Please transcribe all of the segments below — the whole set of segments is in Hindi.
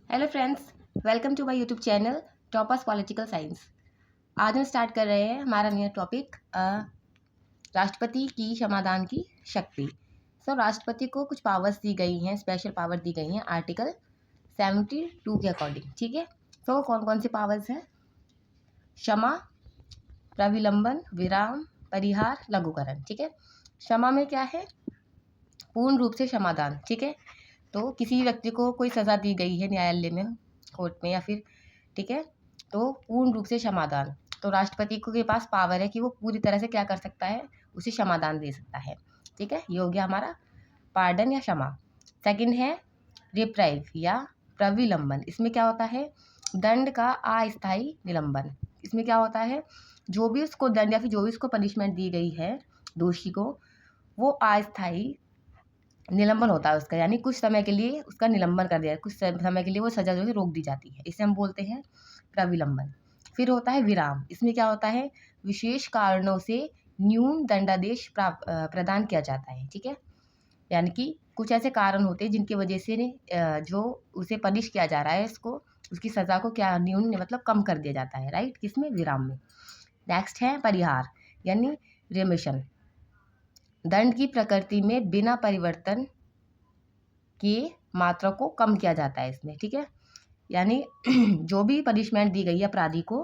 Hello friends, welcome to my YouTube channel toppers political science. आज हम स्टार्ट कर रहे हैं हमारा नया टॉपिक राष्ट्रपति की क्षमादान की शक्ति। राष्ट्रपति को कुछ पावर्स दी गई हैं, स्पेशल पावर दी गई हैं आर्टिकल 72 के अकॉर्डिंग। ठीक है, कौन कौन से पावर्स हैं? क्षमा, प्रविलंबन, विराम, परिहार, लघुकरण। ठीक है, क्षमा में क्या है? पूर्ण रूप से क्षमादान। ठीक है, तो किसी व्यक्ति को कोई सज़ा दी गई है न्यायालय में, कोर्ट में या फिर, ठीक है, तो पूर्ण रूप से क्षमादान। तो राष्ट्रपति के पास पावर है कि वो पूरी तरह से क्या कर सकता है, उसे क्षमादान दे सकता है। ठीक है, ये हो गया हमारा पार्डन या क्षमा। सेकंड है रिप्राइव या प्रविलंबन। इसमें क्या होता है? दंड का अस्थायी निलंबन। इसमें क्या होता है? जो भी उसको दंड या फिर जो भी उसको पनिशमेंट दी गई है दोषी को, वो अस्थायी निलंबन होता है उसका, यानी कुछ समय के लिए उसका निलंबन कर दिया, कुछ समय के लिए वो सजा जो है रोक दी जाती है। इसे हम बोलते हैं प्रविलंबन। फिर होता है विराम। इसमें क्या होता है? विशेष कारणों से न्यून दंडादेश प्रदान किया जाता है। ठीक है, यानी कि कुछ ऐसे कारण होते हैं जिनकी वजह से जो उसे पनिश किया जा रहा है, इसको उसकी सज़ा को क्या न्यून मतलब कम कर दिया जाता है। राइट, किसमें? विराम में। नेक्स्ट है परिहार यानी रेमिशन। दंड की प्रकृति में बिना परिवर्तन के मात्रा को कम किया जाता है इसमें। ठीक है, यानी जो भी पनिशमेंट दी गई है अपराधी को,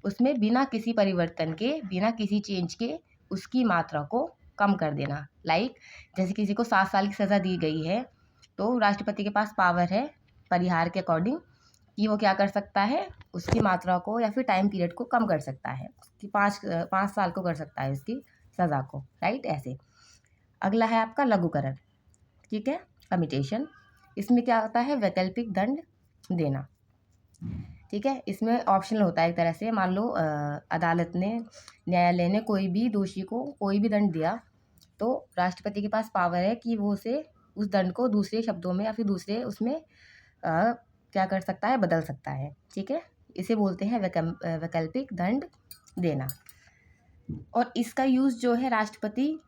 उसमें बिना किसी परिवर्तन के, बिना किसी चेंज के उसकी मात्रा को कम कर देना। लाइक जैसे किसी को 7 साल की सज़ा दी गई है, तो राष्ट्रपति के पास पावर है परिहार के अकॉर्डिंग कि वो क्या कर सकता है, उसकी मात्रा को या फिर टाइम पीरियड को कम कर सकता है, कि 5 साल को कर सकता है उसकी सज़ा को। राइट, ऐसे। अगला है आपका लघुकरण। ठीक है, कम्यूटेशन। इसमें क्या होता है? वैकल्पिक दंड देना। ठीक है, इसमें ऑप्शनल होता है एक तरह से। मान लो अदालत ने, न्यायालय ने कोई भी दोषी को कोई भी दंड दिया, तो राष्ट्रपति के पास पावर है कि वो उसे उस दंड को दूसरे शब्दों में या फिर दूसरे उसमें क्या कर सकता है, बदल सकता है। ठीक है, इसे बोलते हैं वैकल्पिक दंड देना। और इसका यूज़ जो है राष्ट्रपति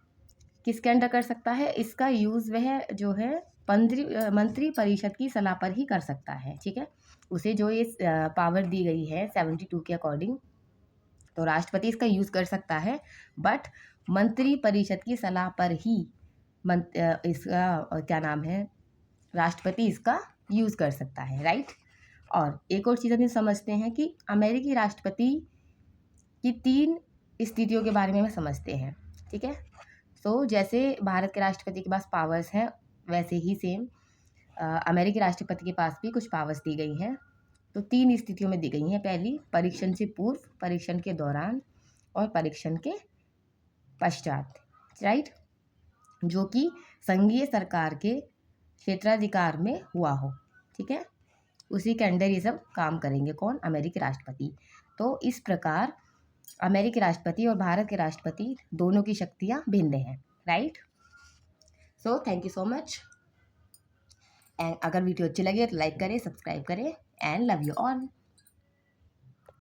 किसके अंडर कर सकता है? इसका यूज़ वह जो है मंत्री परिषद की सलाह पर ही कर सकता है। ठीक है, उसे जो ये पावर दी गई है 72 के अकॉर्डिंग, तो राष्ट्रपति इसका यूज़ कर सकता है, बट मंत्री परिषद की सलाह पर ही इसका क्या नाम है, राष्ट्रपति इसका यूज़ कर सकता है। राइट। और एक और चीज़ हम समझते हैं कि अमेरिकी राष्ट्रपति की 3 स्थितियों के बारे में हम समझते हैं। ठीक है, जैसे भारत के राष्ट्रपति के पास पावर्स हैं, वैसे ही सेम अमेरिकी राष्ट्रपति के पास भी कुछ पावर्स दी गई हैं। तो 3 स्थितियों में दी गई हैं। पहली, परीक्षण से पूर्व, परीक्षण के दौरान और परीक्षण के पश्चात। राइट, जो कि संघीय सरकार के क्षेत्राधिकार में हुआ हो। ठीक है, उसी के अंडर ये सब काम करेंगे। कौन? अमेरिकी राष्ट्रपति। तो इस प्रकार अमेरिकी राष्ट्रपति और भारत के राष्ट्रपति दोनों की शक्तियाँ भिन्न हैं। Right. Thank you so much. And अगर वीडियो अच्छी लगे तो लाइक करें, सब्सक्राइब करें, एंड लव यू ऑल।